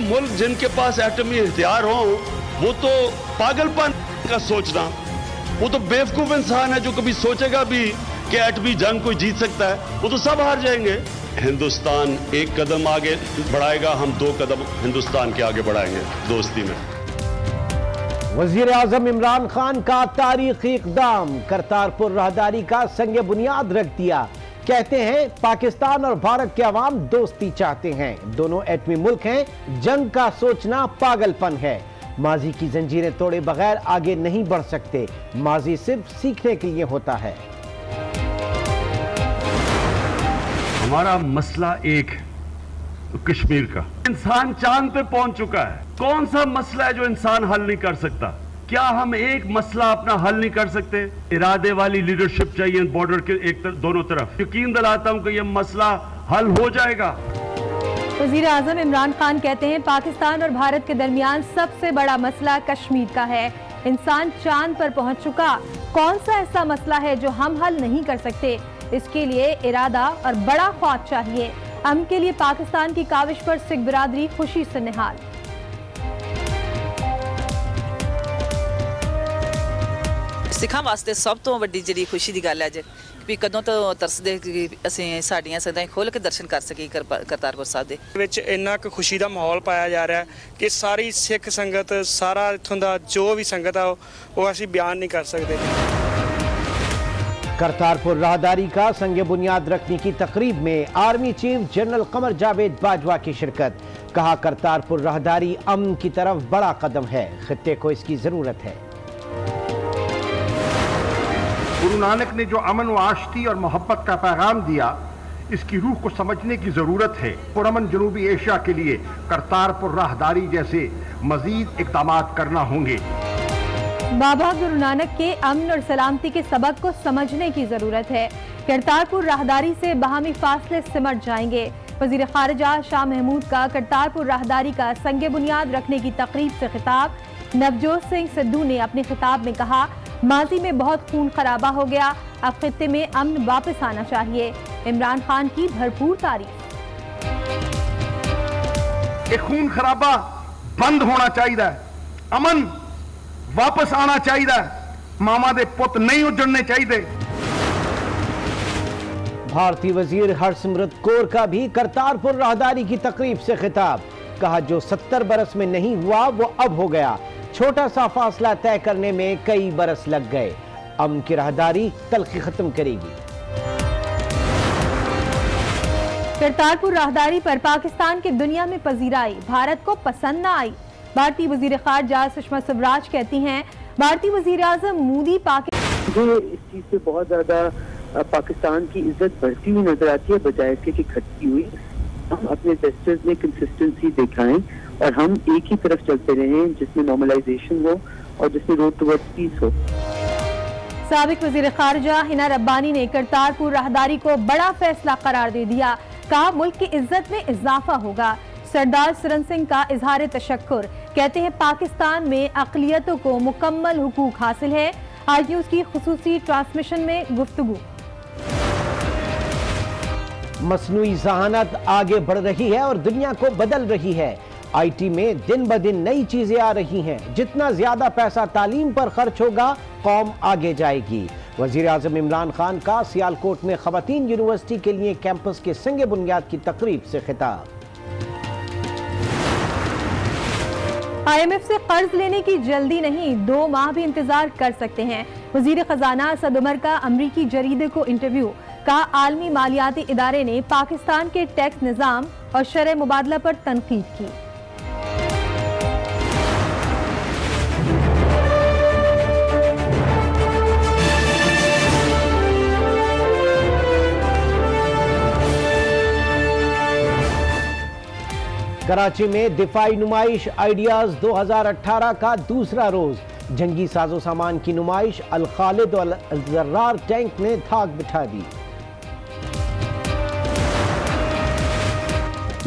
मुल्क जिनके पास एटमी हथियार हो वो तो पागलपन का सोचना, वो तो बेवकूफ इंसान है जो कभी सोचेगा भी कि एटमी जंग कोई जीत सकता है। वो तो सब हार जाएंगे। हिंदुस्तान एक कदम आगे बढ़ाएगा, हम 2 कदम हिंदुस्तान के आगे बढ़ाएंगे दोस्ती में। वजीर आजम इमरान खान का तारीखी इक़दाम, करतारपुर राहदारी का संग बुनियाद रख दिया। कहते हैं पाकिस्तान और भारत के अवाम दोस्ती चाहते हैं, दोनों एटमी मुल्क हैं, जंग का सोचना पागलपन है। माजी की जंजीरें तोड़े बगैर आगे नहीं बढ़ सकते, माजी सिर्फ सीखने के लिए होता है। हमारा मसला एक है, तो कश्मीर का। इंसान चांद पे पहुंच चुका है, कौन सा मसला है जो इंसान हल नहीं कर सकता? क्या हम एक मसला अपना हल नहीं कर सकते? इरादे वाली लीडरशिप चाहिए बॉर्डर के दोनों तरफ। यकीन दिलाता हूं कि यह मसला हल हो जाएगा। वजीर आजम इमरान खान कहते हैं पाकिस्तान और भारत के दरमियान सबसे बड़ा मसला कश्मीर का है। इंसान चांद पर पहुंच चुका, कौन सा ऐसा मसला है जो हम हल नहीं कर सकते? इसके लिए इरादा और बड़ा ख्वाब चाहिए। अमन के लिए पाकिस्तान की काविश पर सिख बिरादरी खुशी से निहाल। सिखा वास्ते सब तो वड्डी जिहड़ी खुशी की गल है अज भी कदों तो तरसदे कि असीं साडियां सदां खोल के दर्शन कर सकी करतारपुर साहब दे विच इन्ना क खुशी का माहौल पाया जा रहा है कि सारी सिख संगत, सारा इत्थों दा जो भी संगत है वो असीं बयान नहीं कर सकते। करतारपुर राहदारी का संग बुनियाद रखने की तकरीब में army chief general Qamar Javed Bajwa की शिरकत। कहा करतारपुर राहदारी अमन की तरफ बड़ा कदम है, खित्ते को इसकी जरूरत है। गुरु नानक ने जो अमन व आश्ती और मोहब्बत का पैगाम दिया, इसकी रूह को समझने की जरूरत है। पुरअमन जनूबी एशिया के लिए करतारपुर राहदारी जैसे मजीद इक़दाम करना होंगे। बाबा गुरु नानक के अमन और सलामती के सबक को समझने की जरूरत है। करतारपुर राहदारी से बाहमी फासले सिमट जाएंगे। वजीर खारिजा शाह महमूद का करतारपुर राहदारी का संग बुनियाद रखने की तकरीब से खिताब। नवजोत सिंह सिद्धू ने अपने खिताब में कहा, माजी में बहुत खून खराबा हो गया, अब खित्ते में अमन वापस आना चाहिए। इमरान खान की भरपूर तारीफ। ये खून खराबा बंद होना चाहिए, अमन वापस आना चाहिए, मामा दे पुत नहीं उजड़ने चाहिए। भारतीय वजीर हरसिमरत कौर का भी करतारपुर राहदारी की तकरीब से खिताब। कहा जो 70 बरस में नहीं हुआ वो अब हो गया, छोटा सा फासला तय करने में कई बरस लग गए। अमन की राहदारी तलखी खत्म करेगी। करतारपुर राहदारी पर पाकिस्तान की दुनिया में पजीराई, भारत को पसंद न आई। भारतीय वजीर खारजा सुषमा स्वराज कहती हैं, भारतीय वजीर आजम मोदी मुझे इस चीज से बहुत ज्यादा पाकिस्तान की इज्जत बढ़ती हुई नजर आती है, बजाय इसके कि घटती हुई। हम अपने जेस्चर्स में कंसिस्टेंसी दिखाएं और हम एक ही तरफ चलते रहें, जिसमें नॉर्मलाइजेशन हो और जिसमें रोड टुवर्ड्स पीस हो। साबिक वजीर खारजा हिना रब्बानी ने करतारपुर राहदारी को बड़ा फैसला करार दे दिया। कहा मुल्क की इज्जत में इजाफा होगा। सरदार सुरन सिंह का इजहार तशक्कुर। कहते हैं पाकिस्तान में अक़लियतों को मुकम्मल हुकूक हासिल है। आज न्यूज़ की खुसूसी ट्रांसमिशन में गुफ्तगू। मसनूई ज़हानत आगे बढ़ रही है और दुनिया को बदल रही है। आईटी में दिन ब दिन नई चीजें आ रही हैं। जितना ज्यादा पैसा तालीम पर खर्च होगा, कौम आगे जाएगी। वजीर आजम इमरान खान का सियालकोट में खवातीन यूनिवर्सिटी के लिए कैंपस के संग बुनियाद की तकरीब से खिताब। IMF से कर्ज लेने की जल्दी नहीं, 2 माह भी इंतजार कर सकते हैं। वजीर खजाना असद उमर का अमरीकी जरीदे को इंटरव्यू। का आलमी मालियाती इदारे ने पाकिस्तान के टैक्स निज़ाम और शरह मुबादला पर तनकीद की। कराची में दिफाई नुमाइश आइडियाज 2018 का दूसरा रोज। जंगी साजो सामान की नुमाइश अल खालिद और अल जर्रार टैंक ने धाक बिठा दी।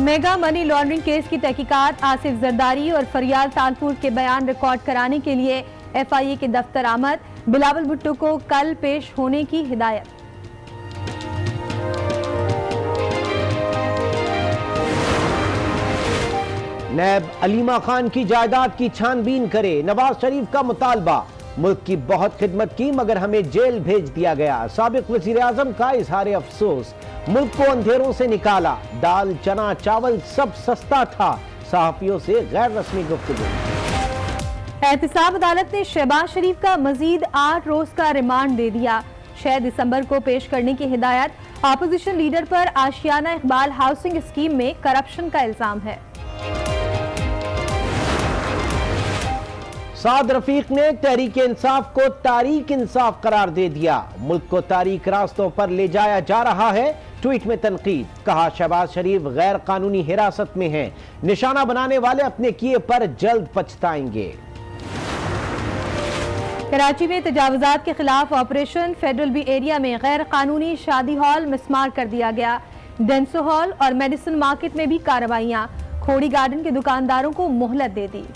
मेगा मनी लॉन्ड्रिंग केस की तहकीकात। आसिफ जरदारी और फरियाद तालपुर के बयान रिकॉर्ड कराने के लिए FIA के दफ्तर आमद। बिलावल भुट्टो को कल पेश होने की हिदायत। नैब अलीमा खान की जायदाद की छानबीन करे, नवाज शरीफ का मुतालबा। मुल्क की बहुत खिदमत की मगर हमें जेल भेज दिया गया, साबिक वजीर आजम का इजहार अफसोस। मुल्क को अंधेरों से निकाला, दाल चना चावल सब सस्ता था, सहाफियों से गैर रस्मी गुफ्तगू। एहतिसाब अदालत ने शहबाज शरीफ का मजीद 8 रोज का रिमांड दे दिया, 6 दिसंबर को पेश करने की हिदायत। अपोजिशन लीडर पर आशियाना इकबाल हाउसिंग स्कीम में करप्शन का इल्जाम है। साद रफीक ने तहरीक इंसाफ को तारीक इंसाफ करार दे दिया, मुल्क को तारीक रास्तों पर ले जाया जा रहा है। ट्वीट में तनकीद, कहा शहबाज शरीफ गैर कानूनी हिरासत में हैं, निशाना बनाने वाले अपने किए पर जल्द पछताएंगे। कराची में तजावुजात के खिलाफ ऑपरेशन, फेडरल बी एरिया में गैर कानूनी शादी हॉल मिसमार कर दिया गया। डेंसो हॉल और मेडिसिन मार्केट में भी कार्रवाइयां, खोड़ी गार्डन के दुकानदारों को मोहलत दे दी।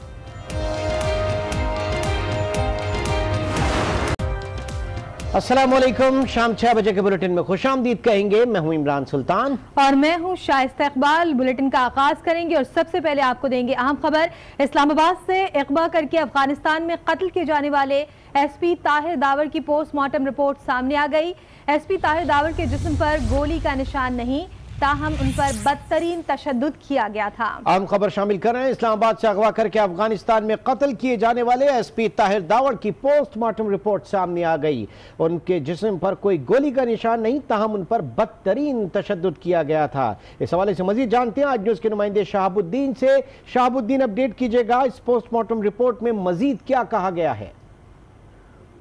अस्सलामुअलैकुम, शाम 6 बजे के बुलेटिन में खुशामदीद कहेंगे। मैं हूं इमरान सुल्तान और मैं हूं शाइस्ता इकबाल। बुलेटिन का आगाज करेंगे और सबसे पहले आपको देंगे अहम खबर। इस्लामाबाद से अगवा करके अफगानिस्तान में कत्ल किए जाने वाले एसपी ताहिर दावर की पोस्टमार्टम रिपोर्ट सामने आ गई। एसपी ताहिर दावर के जिस्म पर गोली का निशान नहीं, ताहम उन पर बदतरीन तशद्दुद किया गया था। अहम खबर शामिल कर रहे हैं। इस्लामाबाद से अगवा करके अफगानिस्तान में कत्ल किए जाने वाले एसपी ताहिर दावर की पोस्टमार्टम रिपोर्ट सामने आ गई। उनके जिस्म पर कोई गोली का निशान नहीं, ताहम उन पर बदतरीन तशद्दुद किया गया था। इस हवाले से मजीद जानते हैं आज न्यूज के नुमाइंदे शहाबुद्दीन से। शहाबुद्दीन, अपडेट कीजिएगा, इस पोस्टमार्टम रिपोर्ट में मजीद क्या कहा गया है?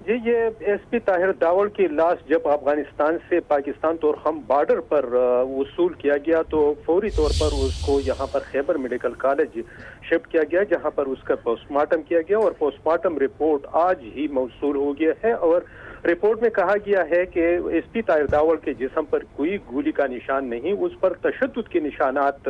जी, ये एसपी ताहिर दावर की लाश जब अफगानिस्तान से पाकिस्तान तोरखम बॉर्डर पर वसूल किया गया तो फौरी तौर पर उसको यहाँ पर खैबर मेडिकल कॉलेज शिफ्ट किया गया, जहाँ पर उसका पोस्टमार्टम किया गया और पोस्टमार्टम रिपोर्ट आज ही मौसूल हो गया है। और रिपोर्ट में कहा गया है कि एसपी ताहिर दावर के जिस्म पर कोई गोली का निशान नहीं, उस पर तशद्दुद के निशानात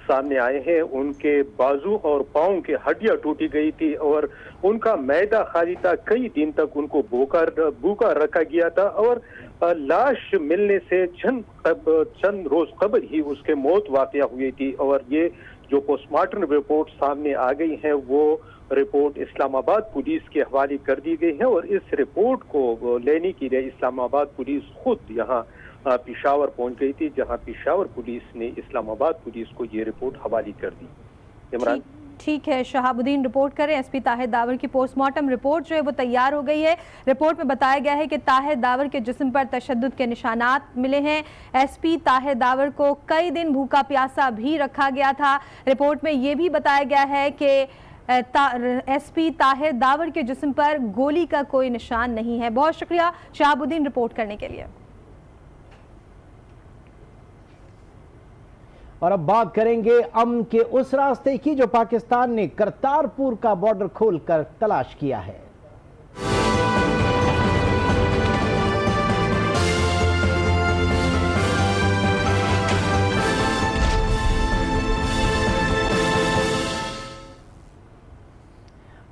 सामने आए हैं। उनके बाजू और पाँव की हड्डियां टूटी गई थी और उनका मैदा खाली था, कई दिन तक उनको भूखा रखा गया था और लाश मिलने से चंद रोज कबल ही उसके मौत वाक़या हुई थी। और ये जो पोस्टमार्टम रिपोर्ट सामने आ गई है वो रिपोर्ट इस्लामाबाद पुलिस के हवाले कर दी गई है और इस रिपोर्ट को लेने के लिए इस्लामाबाद पुलिस खुद यहाँ पेशावर पहुंच गई थी, जहां पेशावर पुलिस ने इस्लामाबाद पुलिस को ये रिपोर्ट हवाले कर दी। इमरान, ठीक है शहाबुद्दीन, रिपोर्ट करें। एसपी ताहिर दावर की पोस्टमार्टम रिपोर्ट जो है वो तैयार हो गई है। रिपोर्ट में बताया गया है कि ताहिर दावर के जिस्म पर तशद्दुद के निशानात मिले हैं। एसपी ताहिर दावर को कई दिन भूखा प्यासा भी रखा गया था। रिपोर्ट में ये भी बताया गया है कि एसपी ताहिर दावर के जिस्म पर गोली का कोई निशान नहीं है। बहुत शुक्रिया शहाबुद्दीन रिपोर्ट करने के लिए। और अब बात करेंगे अमन के उस रास्ते की जो पाकिस्तान ने करतारपुर का बॉर्डर खोलकर तलाश किया है।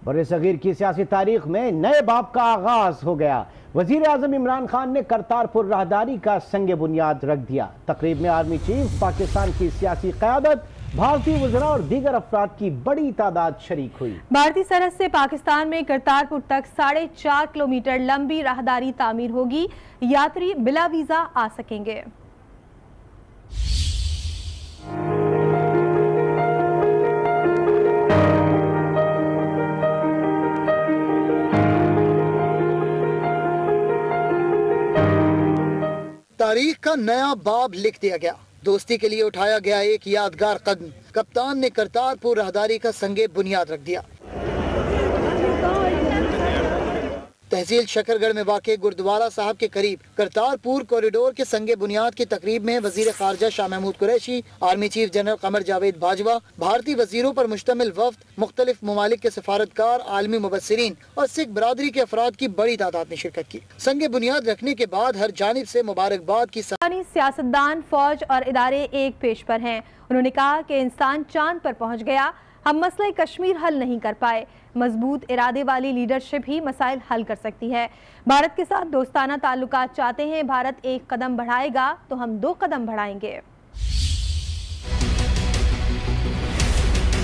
बड़े-सगीर की सियासी तारीख में नए बाब का आगाज हो गया। वजीर आजम इमरान खान ने करतारपुर राहदारी का संग बुनियाद रख दिया। तकरीब में आर्मी चीफ, पाकिस्तान की सियासी क़यादत, भारतीय वज़रा और दीगर अफराद की बड़ी तादाद शरीक हुई। भारतीय सरहद से पाकिस्तान में करतारपुर तक 4.5 किलोमीटर लंबी राहदारी तामीर होगी। यात्री बिला वीजा आ सकेंगे। तारीख का नया बाब लिख दिया गया। दोस्ती के लिए उठाया गया एक यादगार कदम। कप्तान ने करतारपुर राहदारी का संगे बुनियाद रख दिया। तहसील शकरगढ़ में वाक़े गुरुद्वारा साहब के करीब करतारपुर कॉरिडोर के संगे बुनियाद की तकरीब में वजीर खारजा Shah Mahmood Qureshi, army chief general Qamar Javed Bajwa, भारतीय वजीरों पर मुश्तमिल वफ्द, मुख्तलिफ ममालिक के सफारतकार, आलमी मुबस्सिरीन और सिख बरादरी के अफराद की बड़ी तादाद ने शिरकत की। संगे बुनियाद रखने के बाद हर जानिब से मुबारकबाद की सियासतदान, फौज और इदारे एक पेश पर हैं। उन्होंने कहा कि इंसान चांद पर पहुंच गया, हम मसला कश्मीर हल नहीं कर पाए। मजबूत इरादे वाली लीडरशिप ही मसाइल हल कर सकती है। भारत के साथ दोस्ताना ताल्लुकात चाहते हैं, भारत एक कदम बढ़ाएगा तो हम 2 कदम बढ़ाएंगे।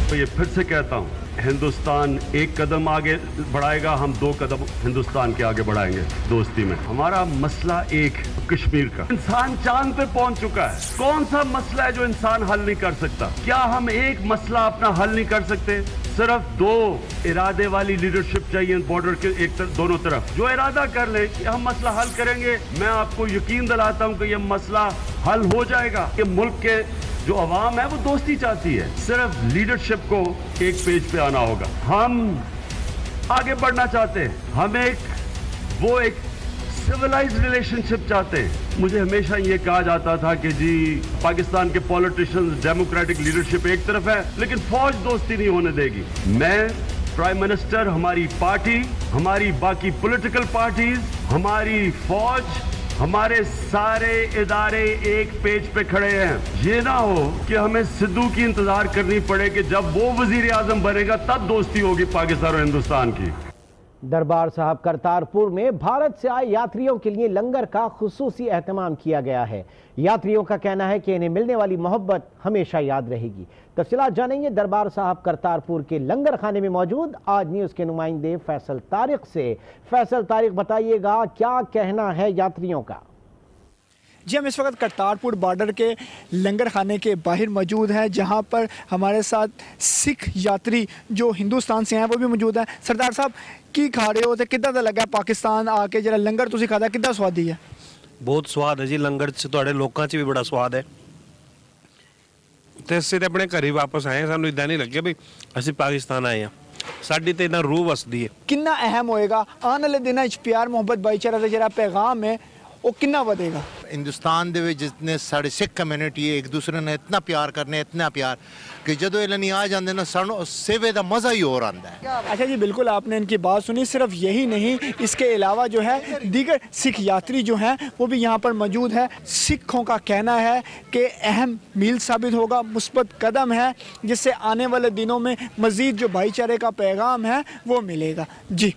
तो ये फिर से कहता हूँ, हिंदुस्तान एक कदम आगे बढ़ाएगा, हम 2 कदम हिंदुस्तान के आगे बढ़ाएंगे दोस्ती में। हमारा मसला एक कश्मीर का, इंसान चांद पे पहुंच चुका है। कौन सा मसला है जो इंसान हल नहीं कर सकता? क्या हम एक मसला अपना हल नहीं कर सकते? सिर्फ 2 इरादे वाली लीडरशिप चाहिए बॉर्डर के दोनों तरफ, जो इरादा कर ले कि हम मसला हल करेंगे। मैं आपको यकीन दिलाता हूं कि यह मसला हल हो जाएगा। कि मुल्क के जो अवाम है वो दोस्ती चाहती है, सिर्फ लीडरशिप को एक पेज पे आना होगा। हम आगे बढ़ना चाहते हैं, हम एक सिविलाइज रिलेशनशिप चाहते हैं। मुझे हमेशा ये कहा जाता था कि जी पाकिस्तान के पॉलिटिशियंस, डेमोक्रेटिक लीडरशिप एक तरफ है, लेकिन फौज दोस्ती नहीं होने देगी। मैं, प्राइम मिनिस्टर, हमारी पार्टी, हमारी बाकी पॉलिटिकल पार्टीज, हमारी फौज, हमारे सारे इदारे एक पेज पे खड़े हैं। ये ना हो कि हमें सिद्धू की इंतजार करनी पड़े कि जब वो वजीर आजम बनेगा तब दोस्ती होगी पाकिस्तान और हिंदुस्तान की। दरबार साहब करतारपुर में भारत से आए यात्रियों के लिए लंगर का खुसूसी एहतमाम किया गया है। यात्रियों का कहना है कि इन्हें मिलने वाली मोहब्बत हमेशा याद रहेगी। तफसीलात जानेंगे दरबार साहब करतारपुर के लंगर खाने में मौजूद आज न्यूज़ के नुमाइंदे फैसल तारिक से। फैसल तारिक, बताइएगा क्या कहना है यात्रियों का? जी, हम इस वक्त करतारपुर बॉर्डर के लंगर खाने के बाहर मौजूद हैं, जहां पर हमारे साथ सिख यात्री जो हिंदुस्तान से हैं वो भी मौजूद हैं। सरदार साहब की खा रहे हो तो कितना दा लगा पाकिस्तान आके जरा लंगर तुसी खादा कितना स्वादी है? बहुत स्वाद है जी, लंगर च तुहाडे लोकां च भी बड़ा स्वाद है। ते असीं ते अपने घर ही वापस आए, सानू इदां नहीं लगे भी असीं पाकिस्तान आए हैं। साडी ते इदां रूह वसदी है। कितना अहम होएगा आने वाले दिनों च प्यार मोहब्बत भाईचारा दा जरा पैगाम है वो कितना बढ़ेगा? हिंदुस्तान दे जितने साढ़े सिख कम्यूनिटी है, एक दूसरे ने इतना प्यार करने, इतना प्यार कि जदों इन्हें नहीं आ जाते ना सानू सेवे का मज़ा ही और आता है। अच्छा जी, बिल्कुल आपने इनकी बात सुनी। सिर्फ यही नहीं, इसके अलावा जो है दीगर सिख यात्री जो हैं वो भी यहाँ पर मौजूद है। सिखों का कहना है कि अहम मील साबित होगा, मुस्बत कदम है, जिससे आने वाले दिनों में मज़ीद जो भाईचारे का पैगाम है वो मिलेगा। जी,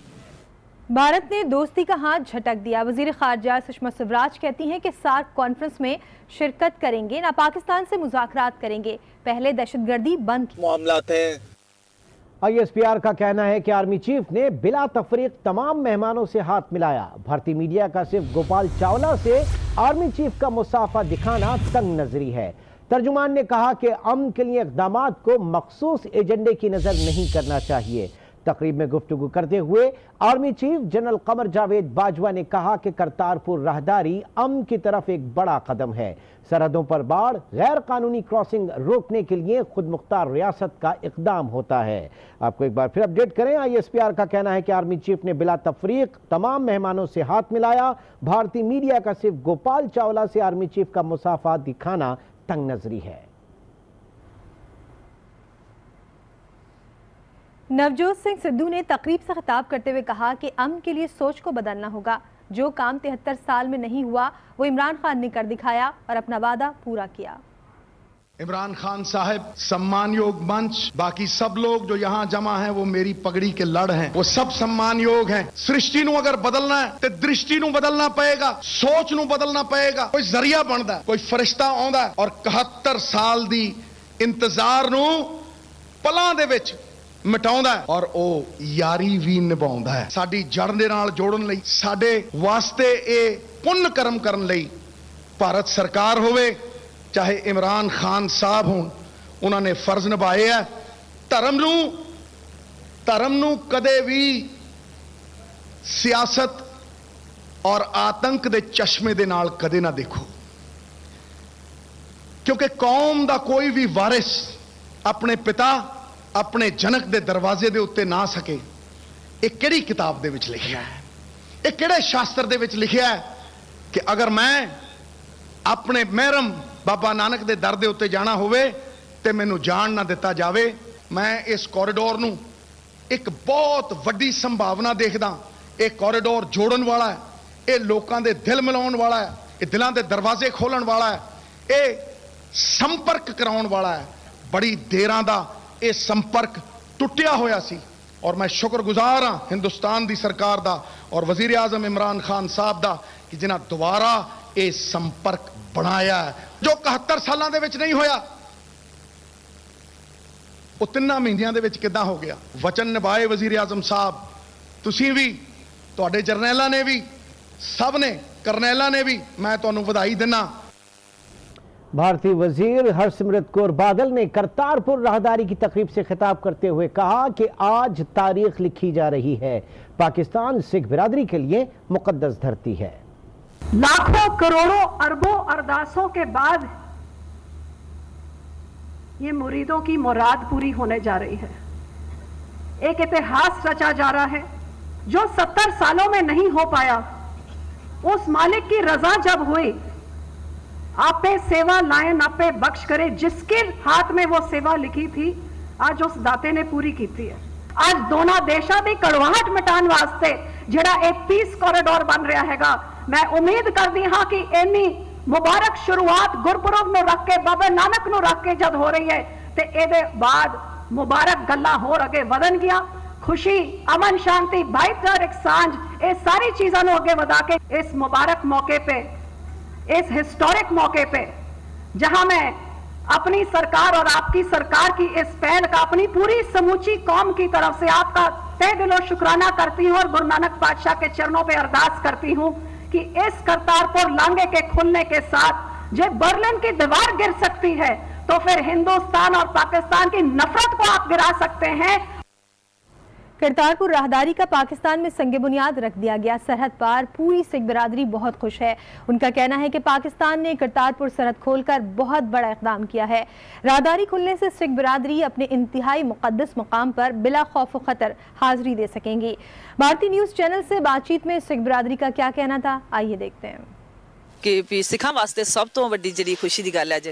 भारत ने दोस्ती का हाथ झटक दिया। वजीर खारजा सुषमा स्वराज कहती हैं कि सार्क कॉन्फ्रेंस में शिरकत करेंगे, ना पाकिस्तान से मुज़ाकरात करेंगे, पहले दहशतगर्दी बंद मामलात हैं। ISPR का कहना है कि आर्मी चीफ ने बिला तफरीक तमाम मेहमानों से हाथ मिलाया। भारतीय मीडिया का सिर्फ गोपाल चावला से आर्मी चीफ का मुसाफा दिखाना तंग नजरी है। तर्जुमान ने कहा कि अमन के लिए इक़दामात को मखसूस एजेंडे की नजर नहीं करना चाहिए। तकरीब में गुफ्तगू करते हुए army chief general Qamar Javed Bajwa ने कहा कि करतारपुर राहदारी अमन की तरफ एक बड़ा कदम है। सरहदों पर बाढ़, गैर कानूनी क्रॉसिंग रोकने के लिए खुद मुख्तार रियासत का इकदाम होता है। आपको एक बार फिर अपडेट करें, ISPR का कहना है कि आर्मी चीफ ने बिला तफरीक तमाम मेहमानों से हाथ मिलाया। भारतीय मीडिया का सिर्फ गोपाल चावला से आर्मी चीफ का मुसाफा दिखाना तंग नजरी है। नवजोत सिंह सिद्धू ने तकरीब से खिताब करते हुए कहा कि अमन के लिए सोच को बदलना होगा। जो काम 73 साल में नहीं हुआ वो इमरान खान ने कर दिखाया और अपना वादा पूरा किया। इमरान खान साहब, सम्मान योग मंच, बाकी सब लोग जो यहाँ जमा हैं वो मेरी पगड़ी के लड़ हैं, वो सब सम्मान योग हैं। सृष्टि नू अगर बदलना है तो दृष्टि नू बदलना पएगा, सोच नू बदलना पएगा। कोई जरिया बनता है, कोई फरिश्ता आउंदा है और 71 साल दी इंतजार नू पलां दे विच मिटाउंदा है और ओ यारी भी निभाउंदा है। साडी जड़ दे नाल जोड़न लई, साडे वास्ते ए पुण्य कर्म करन लई भारत सरकार होवे चाहे इमरान खान साहब हों, उन्होंने फर्ज निभाए है। धर्म नू कदे भी सियासत और आतंक दे चश्मे दे नाल कदे ना देखो, क्योंकि कौम दा कोई भी वारिस अपने पिता, अपने जनक दे दरवाजे दे उत्ते ना सके। एक केड़ी किताब दे विच लिखिया है, एक केड़े शास्त्र दे विच लिखिया है कि अगर मैं अपने महरम बाबा नानक दे दर दे उत्ते जाना होवे ते मैनू जान ना दिता जावे। मैं इस कॉरिडोर नू एक बहुत वड्डी संभावना देखदा। एक कॉरिडोर जोड़न वाला है, ये लोकां दे दिल मिलाउण वाला है, ये दिलां दे दरवाजे खोलण वाला है, ये संपर्क कराउण वाला है। बड़ी देरां दा ये संपर्क टुटिया होया सी और मैं शुक्रगुजार हाँ हिंदुस्तान दी सरकार दा और वजीर आजम इमरान खान साहब दा कि जिन्हां दोबारा ये संपर्क बनाया है। जो 71 सालों दे विच नहीं होया ਉਹ 3 ਮਹੀਨਿਆਂ ਦੇ ਵਿੱਚ ਕਿੱਦਾਂ ਹੋ ਗਿਆ। ਵਚਨ ਨਿਭਾਏ ਵਜ਼ੀਰ ਆਜ਼ਮ ਸਾਹਿਬ, ਤੁਸੀਂ ਵੀ, ਤੁਹਾਡੇ ਜਰਨੈਲਾਂ ਨੇ ਵੀ, सब ने, करनैला ने भी, मैं तुहानू बधाई देना। भारतीय वजीर हरसिमरत कौर बादल ने करतारपुर राहदारी की तकरीब से खिताब करते हुए कहा कि आज तारीख लिखी जा रही है। पाकिस्तान सिख बिरादरी के लिए मुकद्दस धरती है। लाखों करोड़ों अरबों अरदासों के बाद ये मुरीदों की मुराद पूरी होने जा रही है। एक इतिहास रचा जा रहा है जो 70 सालों में नहीं हो पाया। उस मालिक की रजा जब हुई, आपे सेवा लायन आपे बख्श करे, जिसके हाथ में वो सेवा लिखी थी आज उस दाते ने पूरी की थी। आज दोनों देशों की कड़वाहट मिटाने वास्ते जिहड़ा एक पीस कॉरिडोर बन रहा हैगा, मैं उम्मीद करती हाँ कि इन्नी मुबारक शुरुआत गुरपुरब नूं रख के, बाबा नानक नूं रख के जब हो रही है तो ये बाद मुबारक गल्लां होर अगे वधन गया। खुशी, अमन, शांति, भाईचारक सांझ, ये सारी चीजों को आगे बढ़ा के इस मुबारक मौके पे, इस हिस्टोरिक मौके पे, जहां मैं अपनी सरकार और आपकी सरकार की इस पहल का अपनी पूरी समूची कौम की तरफ से आपका तहे दिलो शुक्राना करती हूं और गुरु नानक पातशाह के चरणों पे अरदास करती हूं कि इस करतारपुर लांघे के खुलने के साथ जब बर्लिन की दीवार गिर सकती है तो फिर हिंदुस्तान और पाकिस्तान की नफरत को आप गिरा सकते हैं। करतारपुर राहदारी का पाकिस्तान में संग बुनियाद रख दिया गया। सरहद पार पूरी सिख बिरादरी बहुत खुश है। उनका कहना है कि पाकिस्तान ने करतारपुर सरहद खोलकर बहुत बड़ा इक़दाम किया है। राहदारी खुलने से सिख बिरादरी अपने इंतहाई मुक़द्दस मुकाम पर बिला खौफ खतर हाजिरी दे सकेंगी। भारतीय न्यूज़ चैनल से बातचीत में सिख बिरादरी का क्या कहना था, आइए देखते हैं। कि भी सिखां वास्ते सब तो वड्डी जिहड़ी खुशी की गल है अज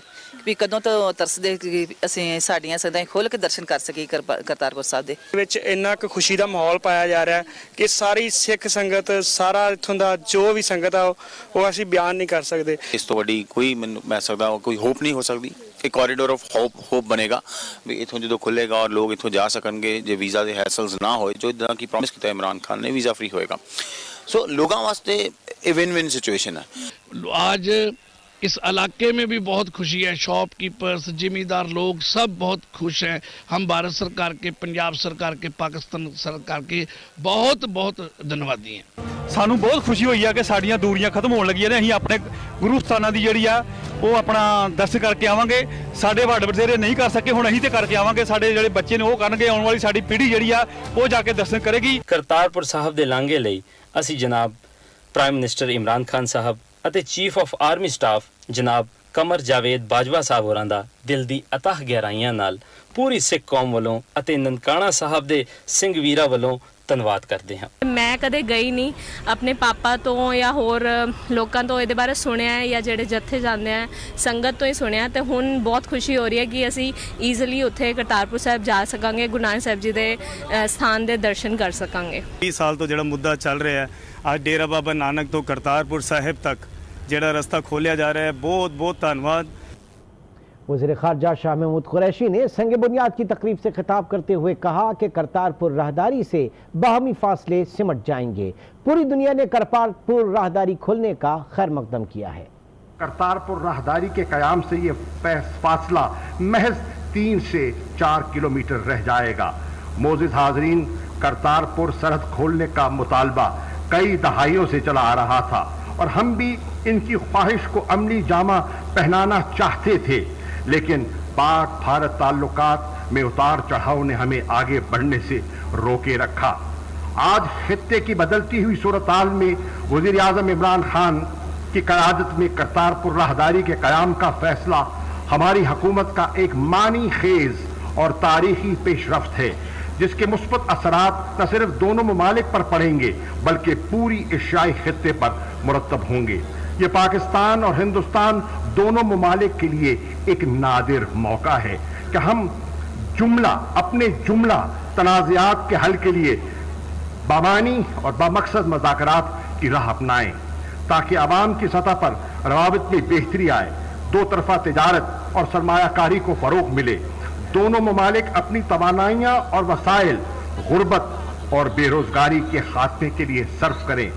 भी कदों तो तरसदे कि असीं साडीआं सदां खोल के दर्शन कर सकी करतारपुर साहब दे विच इन्ना क खुशी का माहौल पाया जा रहा है कि सारी सिख संगत, सारा इत्थों दा जो भी संगत आ वो असीं बयान नहीं कर सकते। इस तो वड्डी कोई मैं सकदा कोई होप नहीं हो सकती। एक कॉरीडोर ऑफ होप बनेगा भी इत्थों जो खुलेगा और लोग इत्थों जा सकणगे, जो वीज़ा के हैसल्स ना होए, जो इदां की प्रॉमिस किया इमरान खान ने, वीज़ा फ्री होएगा। सो लोगों वास्ते ए विन विन सिचुएशन है। आज इस इलाके में भी बहुत खुशी है। शॉपकीपर्स, जिमीदार लोग सब बहुत खुश हैं। हम भारत सरकार के, पंजाब सरकार के, पाकिस्तान सरकार के बहुत बहुत धन्यवादी हैं। सानू बहुत खुशी हुई है कि साड़ियाँ दूरियां खत्म होने लगी ने। असीं अपने गुरु स्थानां दी जिहड़ी आ वो अपना दर्शन करके आवांगे। साडे वड्ड वडेरे नहीं कर सके, हुण असीं ते करके आवांगे। साडे जिहड़े बच्चे ने वो करनगे, आउण वाली साडी पीढ़ी जिहड़ी आ वो जाके दर्शन करेगी। करतारपुर साहब दे लांघे लई असीं जनाब प्राइम मिनिस्टर इमरान खान साहब ਅਤੇ ਚੀਫ ਆਫ ਆਰਮੀ ਸਟਾਫ ਜਨਾਬ ਕਮਰ ਜਾਵੇਦ ਬਾਜਵਾ ਸਾਹਿਬ ਹੋਰਾਂ ਦਾ ਦਿਲ ਦੀ ਅਤਹ ਗਹਿਰਾਈਆਂ ਨਾਲ ਪੂਰੀ ਸਿੱਖ ਕੌਮ ਵੱਲੋਂ ਅਤੇ ਨਨਕਾਣਾ ਸਾਹਿਬ ਦੇ ਸਿੰਘ ਵੀਰਾਂ ਵੱਲੋਂ ਧੰਨਵਾਦ ਕਰਦੇ ਹਾਂ। ਮੈਂ ਕਦੇ ਗਈ ਨਹੀਂ, ਆਪਣੇ ਪਾਪਾ ਤੋਂ ਜਾਂ ਹੋਰ ਲੋਕਾਂ ਤੋਂ ਇਹਦੇ ਬਾਰੇ ਸੁਣਿਆ ਹੈ ਜਾਂ ਜਿਹੜੇ ਜੱਥੇ ਜਾਂਦੇ ਆ ਸੰਗਤ ਤੋਂ ਹੀ ਸੁਣਿਆ ਤੇ ਹੁਣ ਬਹੁਤ ਖੁਸ਼ੀ ਹੋ ਰਹੀ ਹੈ ਕਿ ਅਸੀਂ ਈਜ਼ੀਲੀ ਉੱਥੇ ਕਰਤਾਰਪੁਰ ਸਾਹਿਬ ਜਾ ਸਕਾਂਗੇ, ਗੁਰੂ ਨਾਨਕ ਸਾਹਿਬ ਜੀ ਦੇ ਸਥਾਨ ਦੇ ਦਰਸ਼ਨ ਕਰ ਸਕਾਂਗੇ। 20 ਸਾਲ ਤੋਂ ਜਿਹੜਾ ਮੁੱਦਾ ਚੱਲ ਰਿਹਾ ਹੈ, ਅੱਜ डेरा बाबा नानक तो करतारपुर साहिब तक जेड़ा रास्ता खोलिया जा रहा है, बहुत बहुत धन्यवाद। वज़ीर ख़ारजा शाह महमूद कुरैशी ने संग बुनियाद की तकरीब से खिताब करते हुए कहा कि करतारपुर राहदारी से बाहमी फासले सिमट जाएंगे। पूरी दुनिया ने करतारपुर राहदारी खोलने का खैर मकदम किया है। करतारपुर राहदारी के क़याम से ये फासला महज 3 से 4 किलोमीटर रह जाएगा। मोअज़्ज़िज़ हाज़रीन, करतारपुर सरहद खोलने का मुतालबा कई दहाइयों से चला आ रहा था और हम भी इनकी ख्वाहिश को अमली जामा पहनाना चाहते थे, लेकिन पाक भारत ताल्लुकात में उतार चढ़ाव ने हमें आगे बढ़ने से रोके रखा। आज खित्ते की बदलती हुई सूरत-हाल में वज़ीर आज़म इमरान खान की क़यादत में करतारपुर राहदारी के क़याम का फैसला हमारी हुकूमत का एक मानी खेज और तारीखी पेशरफ्त है, जिसके मुस्बत असरात न सिर्फ दोनों ममालिक पर पड़ेंगे बल्कि पूरी एशियाई खित्ते पर मुरतब होंगे। ये पाकिस्तान और हिंदुस्तान दोनों ममालिक के लिए एक नादिर मौका है कि हम अपने जुमला तनाज़ात के हल के लिए बामानी और बामकसद मज़ाकरात की राह अपनाएं, ताकि आवाम की सतह पर रवाबित में बेहतरी आए, दो तरफा तिजारत और सरमायाकारी को फ़रोग़ मिले, दोनों ममालिक अपनी तवानाइयाँ और वसाइल गुर्बत और बेरोज़गारी के खात्मे के लिए सर्फ करें।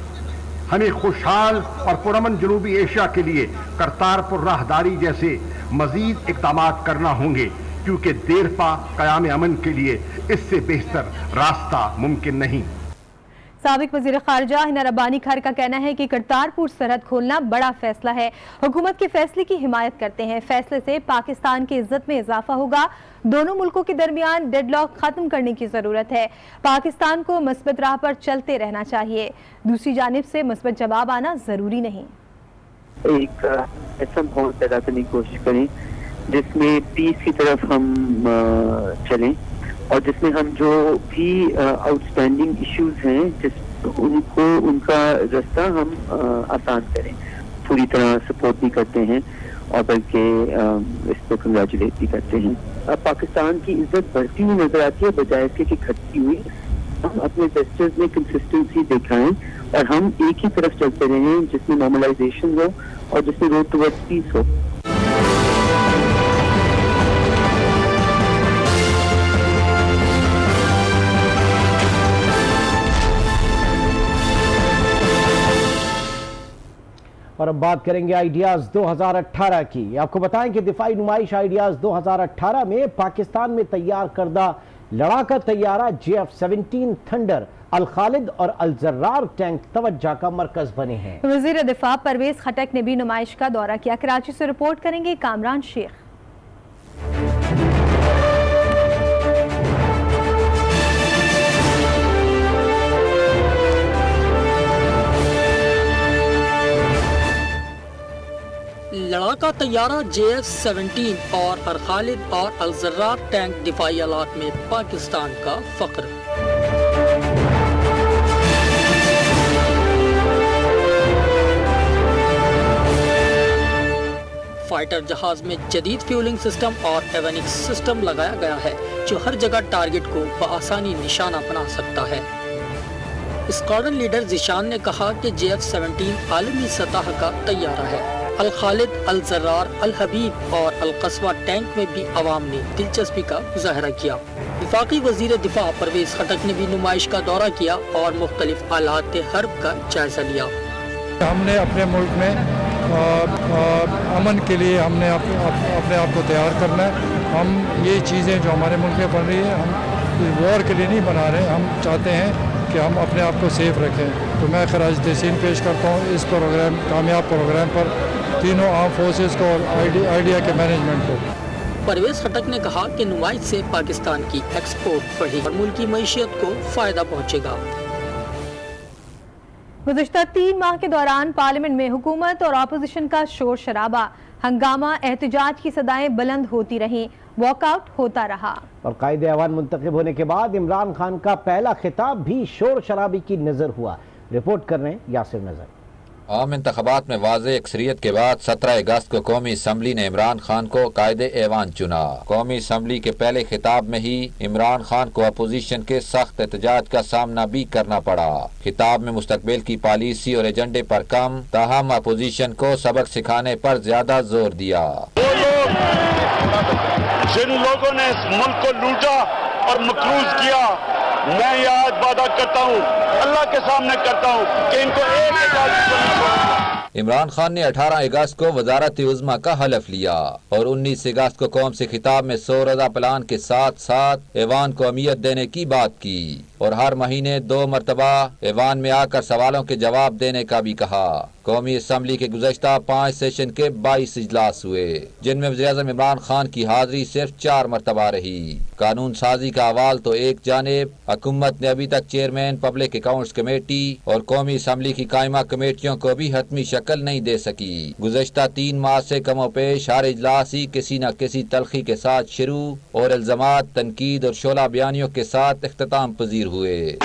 हमें खुशहाल और पुरअमन जनूबी एशिया के लिए करतारपुर राहदारी जैसे मज़ीद इक़दामात करना होंगे। क्योंकि देर पा क़याम अमन के लिए इससे बेहतर रास्ता मुमकिन नहीं। साबिक वज़ीर ख़ारिजा हिना रब्बानी खार का कहना है कि करतारपुर सरहद खोलना बड़ा फैसला है। हुकूमत के फैसले की हिमायत करते हैं। फैसले से पाकिस्तान की इज्जत में इजाफा होगा। दोनों मुल्कों के दरमियान डेडलॉक खत्म करने की जरूरत है। पाकिस्तान को मुस्बत राह पर चलते रहना चाहिए। दूसरी जानिब से मुस्बत जवाब आना जरूरी नहीं। एक ऐसा माहौल पैदा करने की कोशिश करें जिसमें पीस की तरफ हम चलें और जिसमें हम जो भी आउटस्टैंडिंग इश्यूज हैं उनको उनका रास्ता हम आसान करें। पूरी तरह सपोर्ट भी करते हैं और बल्कि इस पर कंग्रेचुलेट भी करते हैं। अब पाकिस्तान की इज्जत बढ़ती हुई नजर आती है बजाय इसके कि घटती हुई। हम अपने जेस्चर्स में कंसिस्टेंसी दिखाएं और हम एक ही तरफ चलते रहें जिसमें नॉर्मलाइजेशन हो और जिसमें रोड टुवर्ड्स पीस हो। और अब बात करेंगे आइडियाज 2018 की। आपको बताएं कि दिफाई नुमाइश आइडियाज 2018 में पाकिस्तान में तैयार करदा लड़ाका तैयारा JF-17 थंडर, अल खालिद और अल जर्रार टैंक तवज्जो का मरकज बने हैं। वजीर दिफा परवेज खटक ने भी नुमाइश का दौरा किया। कराची से रिपोर्ट करेंगे कामरान शेख। लड़ाका तैयारा JF-17 और अल खालिद और अल जर्रार टैंक दिफाई आलात में पाकिस्तान का फख्र। फाइटर जहाज में जदीद फ्यूलिंग सिस्टम और एवेनिक्स सिस्टम लगाया गया है जो हर जगह टारगेट को बआसानी निशाना बना सकता है। स्क्वाड्रन लीडर जिशान ने कहा कि JF-17 आलमी सतह का तैयारा है। अल खालिद, अल जर्रार, अल हबीब और अल कस्वा टैंक में भी अवाम ने दिलचस्पी का मुजाहरा किया। वफाकी वजीर दिफा परवेज खटक ने भी नुमाइश का दौरा किया और मुख्तलिफ आलात हर्ब का जायजा लिया। हमने अपने मुल्क में अमन के लिए हमने अपने आप को तैयार करना है। हम ये चीज़ें जो हमारे मुल्क में बन रही है हम वॉर के लिए नहीं बना रहे। हम चाहते हैं कि हम अपने आप को सेफ रखें। तो मैं खराज तहसीन पेश करता हूँ इस प्रोग्राम, कामयाब प्रोग्राम पर तीनों आर्म फोर्सेस को और आइडिया के मैनेजमेंट को। परवेज खटक ने कहा कि नुमाइश से पाकिस्तान की एक्सपोर्ट बढ़ी और मुल्क की मईशत को फायदा पहुँचेगा। गुज़िश्ता 3 माह के दौरान पार्लियामेंट में हुकूमत और अपोजिशन का शोर शराबा, हंगामा, एहतजाज की सदाएं बुलंद होती रहीं, वॉकआउट होता रहा। और कायदे ऐवान मुंतखब होने के बाद इमरान खान का पहला खिताब भी शोर शराबी की नजर हुआ। रिपोर्ट कर रहे हैं यासिर नजर। आम इंतखाबात में वाज़ेह अक्सरियत के बाद 17 अगस्त को कौमी असम्बली ने इमरान खान को कायदे ऐवान चुना। कौमी असम्बली के पहले खिताब में ही इमरान खान को अपोजिशन के सख्त एहतजाज का सामना भी करना पड़ा। खिताब में मुस्तकबिल की पॉलिसी और एजेंडे पर कम, ताहम अपोजिशन को सबक सिखाने पर ज्यादा जोर दिया। जिन लोगों ने इस मुल्क को लूटा और मकरूज किया, मैं यह वादा करता हूँ, अल्लाह के सामने करता हूँ कि इनको इमरान खान ने 18 अगस्त को वजारत उज़्मा का हलफ लिया और 19 अगस्त को कौम से खिताब में 100 रोज़ा प्लान के साथ साथ ऐवान को अहमियत देने की बात की और हर महीने 2 मरतबा ऐवान में आकर सवालों के जवाब देने का भी कहा। कौमी असम्बली के गुज़श्ता 5 सेशन के 22 इजलास हुए जिनमें वज़ीर-ए-आज़म इमरान खान की हाजिरी सिर्फ 4 मरतबा रही। कानून साजी का अहवाल तो एक जानिब, हुकूमत ने अभी तक चेयरमैन पब्लिक अकाउंट्स कमेटी और कौमी असम्बली की कायमा कमेटियों को भी हतमी शक्ल नहीं दे सकी। गुज़श्ता 3 माह से कमोपेश हर इजलास ही किसी न किसी तलखी के साथ शुरू और इल्ज़ामात, तनकीद और शोला बयानियों के साथ इख्तिताम पजीर हुए।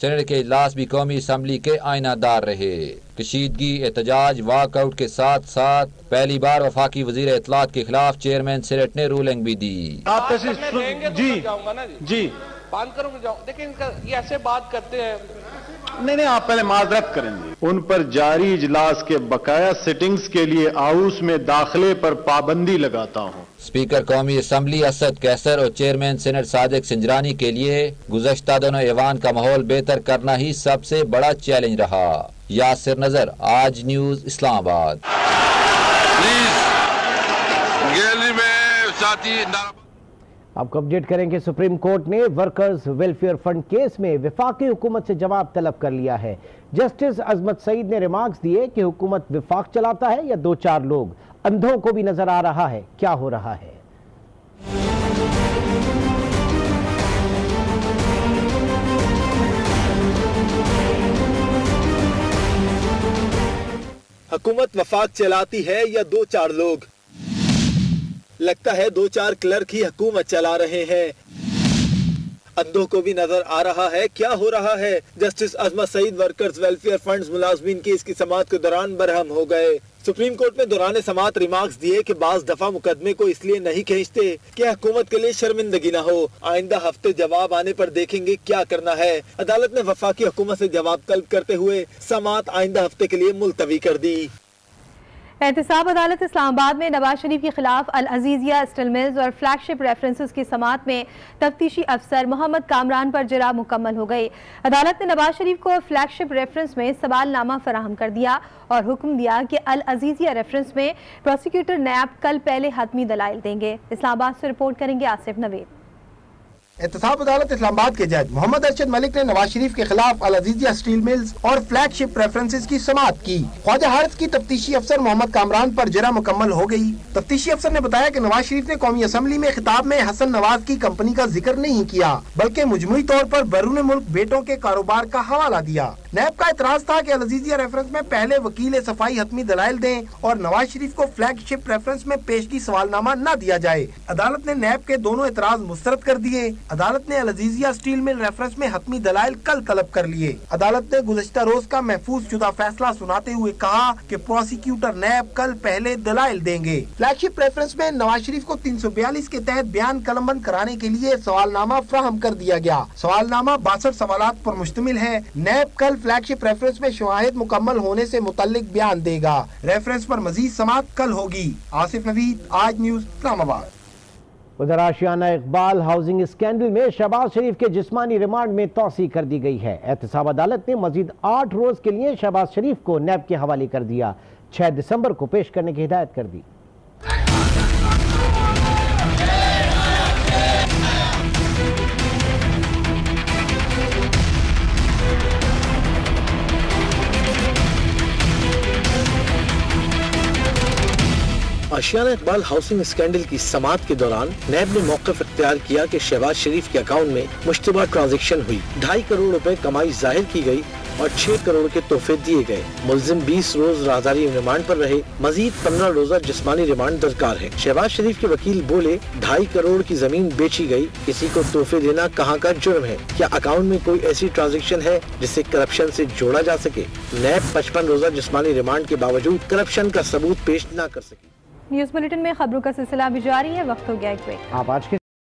सेनेट के इजलास भी कौमी असम्बली के आईनादार रहे। कशीदगी, एहतजाज, वॉकआउट के साथ साथ पहली बार वफाकी वजीर इत्तलात के खिलाफ चेयरमैन सेनेट ने रूलिंग भी दी। आप जी बात करोगे जाओ, लेकिन ये ऐसे बात करते हैं। नहीं, आप पहले माजरत करेंगे। उन पर जारी इजलास के बकाया सिटिंग्स के लिए हाउस में दाखिले पर पाबंदी लगाता हूँ। स्पीकर कौमी असम्बली असद कैसर और चेयरमैन सेनेट सादिक सिंजरानी के लिए गुज़श्ता दोनों ऐवान का माहौल बेहतर करना ही सबसे बड़ा चैलेंज रहा। यासिर नजर, आज न्यूज, इस्लामाबाद। प्लीज गैलरी में साथी। आपको अपडेट करेंगे, सुप्रीम कोर्ट ने वर्कर्स वेलफेयर फंड केस में वफाकी हुकूमत से जवाब तलब कर लिया है। जस्टिस अजमत सईद ने रिमार्क्स दिए कि हुकूमत विफाक चलाता है या 2-4 लोग। अंधों को भी नजर आ रहा है क्या हो रहा है। हुकूमत वफाक चलाती है या 2-4 लोग। लगता है 2-4 क्लर्क ही हुकूमत चला रहे हैं। अंधों को भी नजर आ रहा है क्या हो रहा है। Justice Azmat Saeed workers welfare funds मुलाजमीन केस की समाअत के दौरान बरहम हो गए। सुप्रीम कोर्ट में दौरान समाअत रिमार्क्स दिए कि बाज दफा मुकदमे को इसलिए नहीं खींचते कि हुकूमत के लिए शर्मिंदगी न हो। आइंदा हफ्ते जवाब आने पर देखेंगे क्या करना है। अदालत ने वफाकी हुकूमत से जवाब तलब करते हुए समाअत आइंदा हफ्ते के लिए मुलतवी कर दी। एहतसाब अदालत इस्लामाबाद में नवाज शरीफ के खिलाफ अल अजीजिया स्टील मिल्स और फ्लैगशिप रेफरेंसेस की समाअत में तफ्तीशी अफसर मोहम्मद कामरान पर जरा मुकम्मल हो गई। अदालत ने नवाज शरीफ को फ्लैगशिप रेफरेंस में सवालनामा फराहम कर दिया और हुक्म दिया कि अल अजीजिया रेफरेंस में प्रोसिक्यूटर नैब कल पहले हतमी दलाइल देंगे। इस्लामाबाद से रिपोर्ट करेंगे आसिफ नवीद। एहतसाब अदालत इस्लामाबाद के जज मोहम्मद अरशद मलिक ने नवाज शरीफ के खिलाफ अल अजीजिया स्टील मिल्स और फ्लैगशिप रेफरेंसेस की समाअत की। ख्वाजा हारिस की तफ्तीशी अफसर मोहम्मद कामरान पर जरा मुकम्मल हो गई। तफ्तीशी अफसर ने बताया कि नवाज शरीफ ने कौमी असम्बली में खिताब में हसन नवाज की कंपनी का जिक्र नहीं किया, बल्कि मुजमुई तौर पर बैरून मुल्क बेटों के कारोबार का हवाला दिया। नैब का एतराज था कि अल अजीजिया रेफरेंस में पहले वकील सफाई हतमी दलाइल दें और नवाज शरीफ को फ्लैगशिप रेफरेंस में पेशगी सवालनामा न दिया जाए। अदालत ने नैब के दोनों एतराज मुस्तरद कर दिए। अदालत ने अल अजीजिया स्टील मिल रेफरेंस में हतमी दलाइल कल तलब कर लिए। अदालत ने गुज़श्ता रोज का महफूज शुदा फैसला सुनाते हुए कहा कि प्रोसिक्यूटर नैब कल पहले दलाइल देंगे। फ्लैगशिप रेफरेंस में नवाज शरीफ को 342 के तहत बयान कलमबंद कराने के लिए सवालनामा फ्राहम कर दिया गया। सवालनामा 62 सवालात पर मुश्तमिल है। नैब कल फ्लैगशिप रेफरेंस में शवाहिद मुकम्मल होने से मुतल्लिक बयान देगा। रेफरेंस पर मजीद समाअत कल होगी। आसिफ नवीद, आज न्यूज, इस्लामाबाद। उधर आशियाना इकबाल हाउसिंग स्कैंडल में शहबाज शरीफ के जिस्मानी रिमांड में तौसी कर दी गई है। एहतसाब अदालत ने मजीद 8 रोज के लिए शहबाज शरीफ को नैब के हवाले कर दिया। 6 दिसंबर को पेश करने की हिदायत कर दी। आशियाना इकबाल हाउसिंग स्कैंडल की समाअत के दौरान नैब ने मौक़िफ़ इख्तियार किया कि शहबाज शरीफ के अकाउंट में मुश्तबा ट्रांजैक्शन हुई, 2.5 करोड़ रुपए कमाई जाहिर की गई और 6 करोड़ के तोहफे दिए गए। मुलजिम 20 रोज राहदारी रिमांड पर रहे। मजीद 15 रोजा जिस्मानी रिमांड दरकार है। शहबाज शरीफ के वकील बोले 2.5 करोड़ की जमीन बेची गई, किसी को तोहफे देना कहाँ का जुर्म है? क्या अकाउंट में कोई ऐसी ट्रांजैक्शन है जिसे करप्शन से जोड़ा जा सके? नैब 55 रोजा जिस्मानी रिमांड के बावजूद करप्शन का सबूत पेश न कर सकी। न्यूज बुलेटिन में खबरों का सिलसिला भी जारी है। वक्त हो गया एक ब्रेक। आप आज के